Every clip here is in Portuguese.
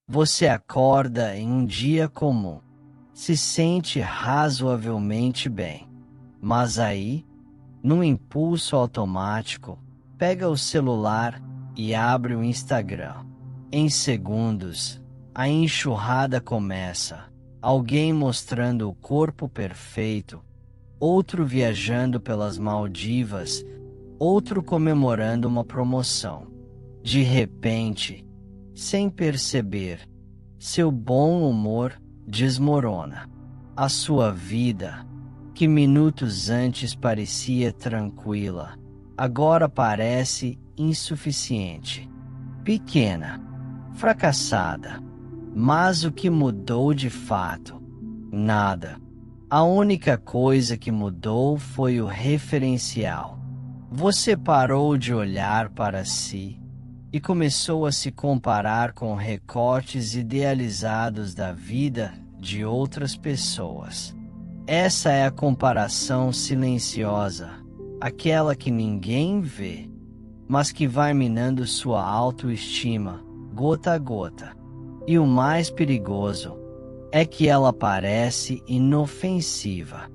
Você acorda em um dia comum, se sente razoavelmente bem, mas aí, num impulso automático, pega o celular e abre o Instagram. Em segundos, a enxurrada começa. Alguém mostrando o corpo perfeito, outro viajando pelas Maldivas, outro comemorando uma promoção. De repente, sem perceber, seu bom humor desmorona. A sua vida, que minutos antes parecia tranquila, agora parece insuficiente, pequena, fracassada. Mas o que mudou de fato? Nada. A única coisa que mudou foi o referencial. Você parou de olhar para si e começou a se comparar com recortes idealizados da vida de outras pessoas. Essa é a comparação silenciosa, aquela que ninguém vê, mas que vai minando sua autoestima, gota a gota. E o mais perigoso é que ela parece inofensiva.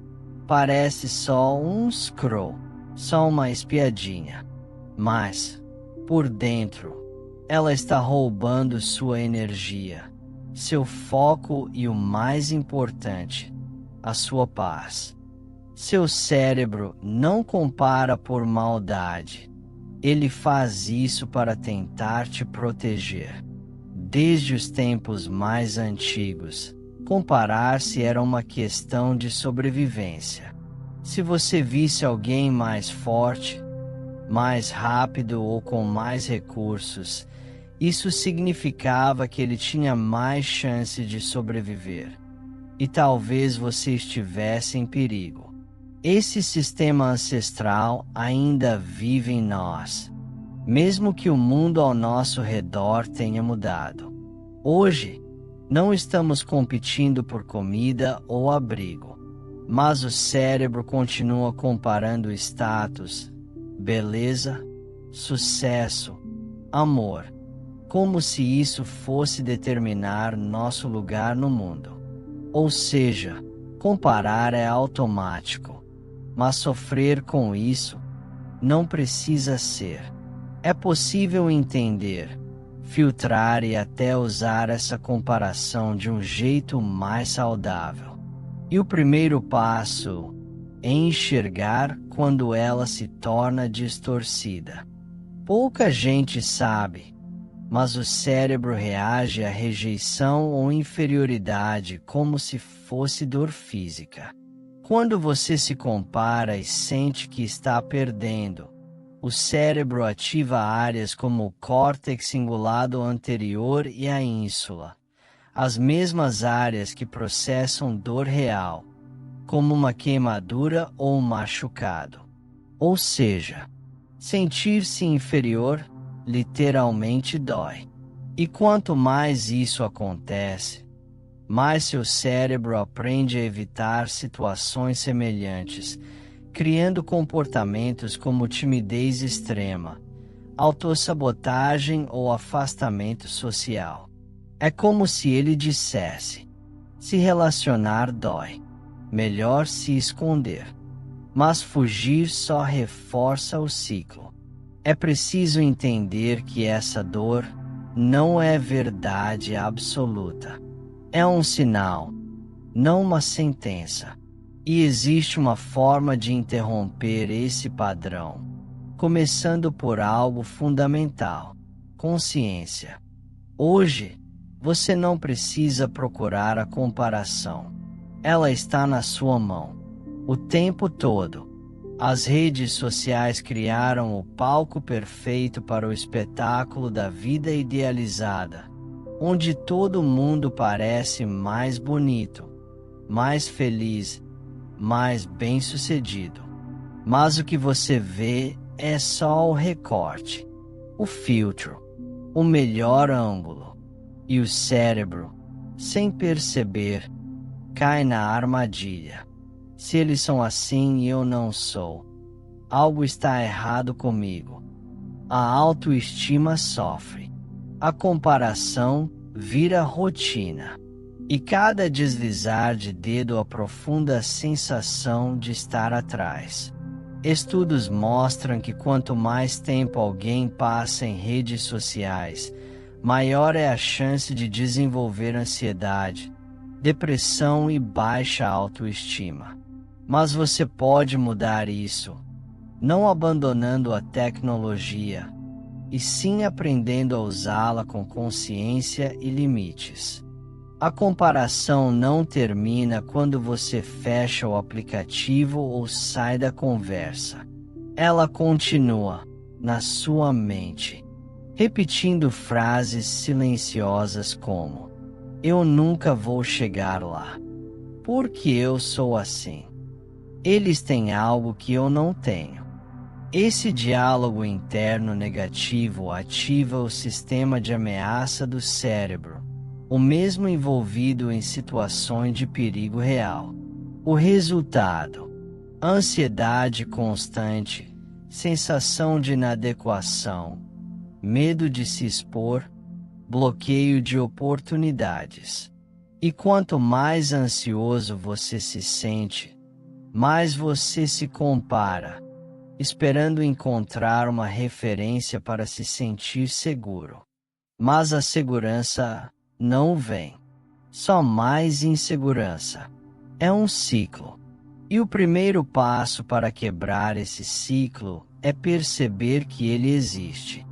Parece só um scroll, só uma espiadinha. Mas, por dentro, ela está roubando sua energia, seu foco e o mais importante, a sua paz. Seu cérebro não compara por maldade. Ele faz isso para tentar te proteger. Desde os tempos mais antigos, comparar-se era uma questão de sobrevivência. Se você visse alguém mais forte, mais rápido ou com mais recursos, isso significava que ele tinha mais chance de sobreviver. E talvez você estivesse em perigo. Esse sistema ancestral ainda vive em nós, mesmo que o mundo ao nosso redor tenha mudado. Hoje, não estamos competindo por comida ou abrigo, mas o cérebro continua comparando status, beleza, sucesso, amor, como se isso fosse determinar nosso lugar no mundo. Ou seja, comparar é automático, mas sofrer com isso não precisa ser. É possível entender, filtrar e até usar essa comparação de um jeito mais saudável. E o primeiro passo é enxergar quando ela se torna distorcida. Pouca gente sabe, mas o cérebro reage à rejeição ou inferioridade como se fosse dor física. Quando você se compara e sente que está perdendo, o cérebro ativa áreas como o córtex cingulado anterior e a ínsula, as mesmas áreas que processam dor real, como uma queimadura ou um machucado. Ou seja, sentir-se inferior literalmente dói. E quanto mais isso acontece, mais seu cérebro aprende a evitar situações semelhantes, criando comportamentos como timidez extrema, autossabotagem ou afastamento social. É como se ele dissesse: se relacionar dói, melhor se esconder. Mas fugir só reforça o ciclo. É preciso entender que essa dor não é verdade absoluta. É um sinal, não uma sentença. E existe uma forma de interromper esse padrão, começando por algo fundamental: consciência. Hoje, você não precisa procurar a comparação. Ela está na sua mão, o tempo todo. As redes sociais criaram o palco perfeito para o espetáculo da vida idealizada, onde todo mundo parece mais bonito, mais feliz, mais bem-sucedido. Mas o que você vê é só o recorte, o filtro, o melhor ângulo. E o cérebro, sem perceber, cai na armadilha. Se eles são assim e eu não sou, algo está errado comigo. A autoestima sofre. A comparação vira rotina. E cada deslizar de dedo aprofunda a sensação de estar atrás. Estudos mostram que quanto mais tempo alguém passa em redes sociais, maior é a chance de desenvolver ansiedade, depressão e baixa autoestima. Mas você pode mudar isso, não abandonando a tecnologia, e sim aprendendo a usá-la com consciência e limites. A comparação não termina quando você fecha o aplicativo ou sai da conversa. Ela continua na sua mente, repetindo frases silenciosas como: "Eu nunca vou chegar lá. Porque eu sou assim. Eles têm algo que eu não tenho." Esse diálogo interno negativo ativa o sistema de ameaça do cérebro, o mesmo envolvido em situações de perigo real. O resultado: ansiedade constante, sensação de inadequação, medo de se expor, bloqueio de oportunidades. E quanto mais ansioso você se sente, mais você se compara, esperando encontrar uma referência para se sentir seguro. Mas a segurança não vem. Só mais insegurança. É um ciclo. E o primeiro passo para quebrar esse ciclo é perceber que ele existe.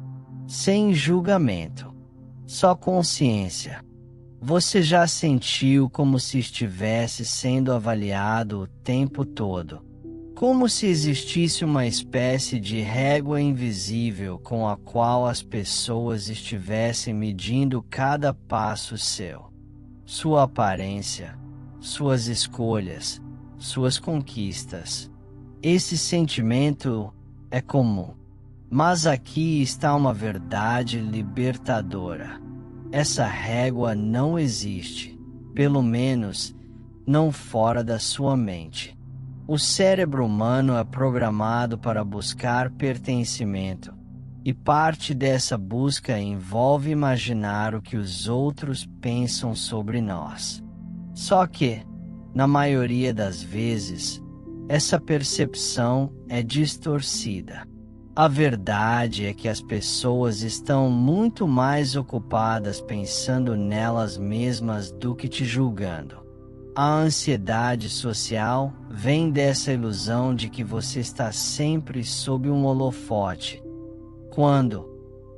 Sem julgamento. Só consciência. Você já sentiu como se estivesse sendo avaliado o tempo todo? Como se existisse uma espécie de régua invisível com a qual as pessoas estivessem medindo cada passo seu, sua aparência, suas escolhas, suas conquistas. Esse sentimento é comum, mas aqui está uma verdade libertadora. Essa régua não existe, pelo menos não fora da sua mente. O cérebro humano é programado para buscar pertencimento, e parte dessa busca envolve imaginar o que os outros pensam sobre nós. Só que, na maioria das vezes, essa percepção é distorcida. A verdade é que as pessoas estão muito mais ocupadas pensando nelas mesmas do que te julgando. A ansiedade social vem dessa ilusão de que você está sempre sob um holofote, quando,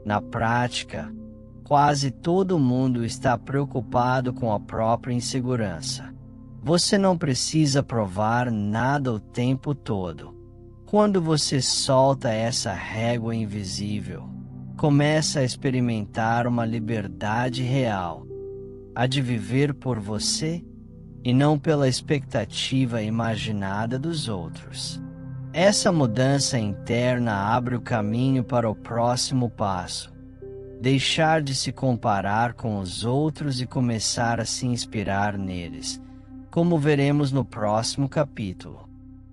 na prática, quase todo mundo está preocupado com a própria insegurança. Você não precisa provar nada o tempo todo. Quando você solta essa régua invisível, começa a experimentar uma liberdade real, a de viver por você e não pela expectativa imaginada dos outros. Essa mudança interna abre o caminho para o próximo passo: deixar de se comparar com os outros e começar a se inspirar neles, como veremos no próximo capítulo.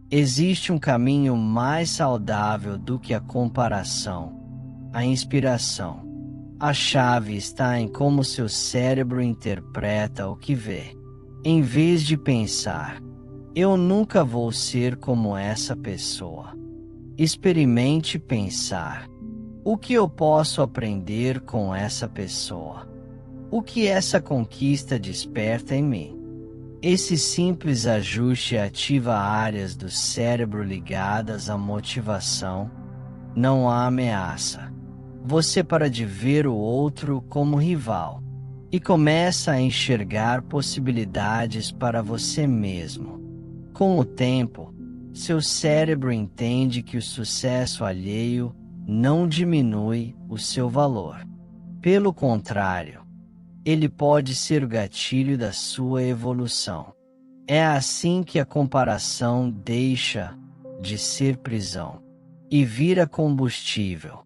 Existe um caminho mais saudável do que a comparação: a inspiração. A chave está em como seu cérebro interpreta o que vê. Em vez de pensar: "Eu nunca vou ser como essa pessoa", experimente pensar: "O que eu posso aprender com essa pessoa? O que essa conquista desperta em mim?" Esse simples ajuste ativa áreas do cérebro ligadas à motivação, não à ameaça. Você para de ver o outro como rival e começa a enxergar possibilidades para você mesmo. Com o tempo, seu cérebro entende que o sucesso alheio não diminui o seu valor. Pelo contrário, ele pode ser o gatilho da sua evolução. É assim que a comparação deixa de ser prisão e vira combustível.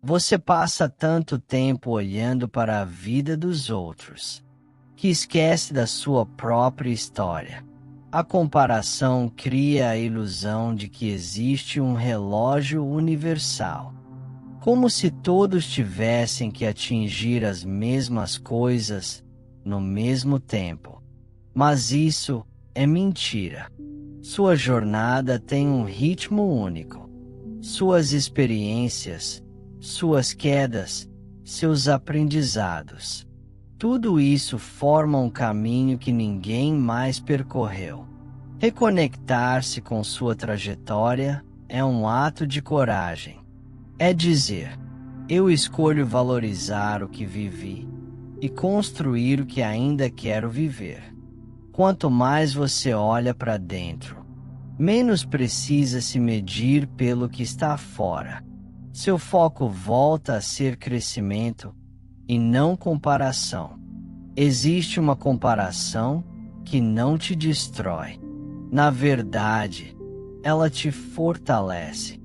Você passa tanto tempo olhando para a vida dos outros, que esquece da sua própria história. A comparação cria a ilusão de que existe um relógio universal, como se todos tivessem que atingir as mesmas coisas no mesmo tempo. Mas isso é mentira. Sua jornada tem um ritmo único. Suas experiências, suas quedas, seus aprendizados. Tudo isso forma um caminho que ninguém mais percorreu. Reconectar-se com sua trajetória é um ato de coragem. É dizer, eu escolho valorizar o que vivi e construir o que ainda quero viver. Quanto mais você olha para dentro, menos precisa se medir pelo que está fora. Seu foco volta a ser crescimento e não comparação. Existe uma comparação que não te destrói. Na verdade, ela te fortalece.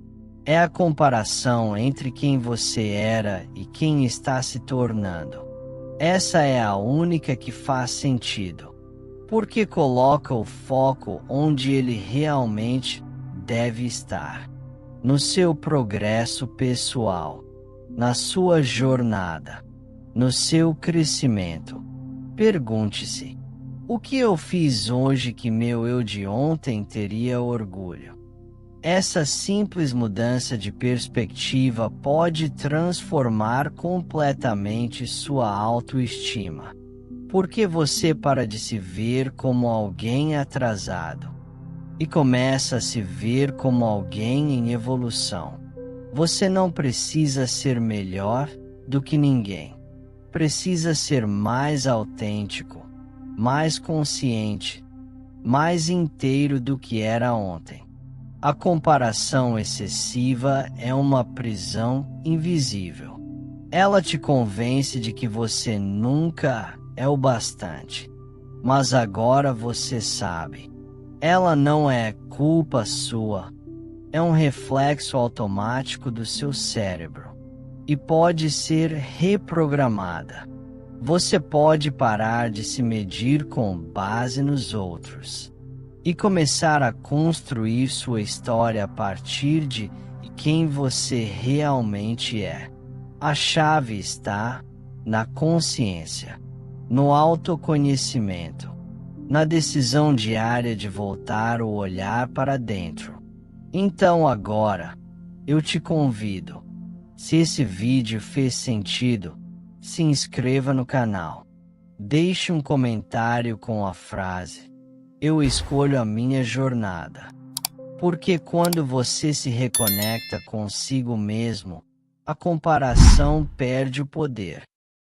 É a comparação entre quem você era e quem está se tornando. Essa é a única que faz sentido, porque coloca o foco onde ele realmente deve estar. No seu progresso pessoal, na sua jornada, no seu crescimento. Pergunte-se, o que eu fiz hoje que meu eu de ontem teria orgulho? Essa simples mudança de perspectiva pode transformar completamente sua autoestima. Porque você para de se ver como alguém atrasado e começa a se ver como alguém em evolução. Você não precisa ser melhor do que ninguém. Precisa ser mais autêntico, mais consciente, mais inteiro do que era ontem. A comparação excessiva é uma prisão invisível. Ela te convence de que você nunca é o bastante. Mas agora você sabe. Ela não é culpa sua. É um reflexo automático do seu cérebro. E pode ser reprogramada. Você pode parar de se medir com base nos outros e começar a construir sua história a partir de quem você realmente é. A chave está na consciência, no autoconhecimento, na decisão diária de voltar o olhar para dentro. Então agora, eu te convido, se esse vídeo fez sentido, se inscreva no canal. Deixe um comentário com a frase, eu escolho a minha jornada. Porque quando você se reconecta consigo mesmo, a comparação perde o poder.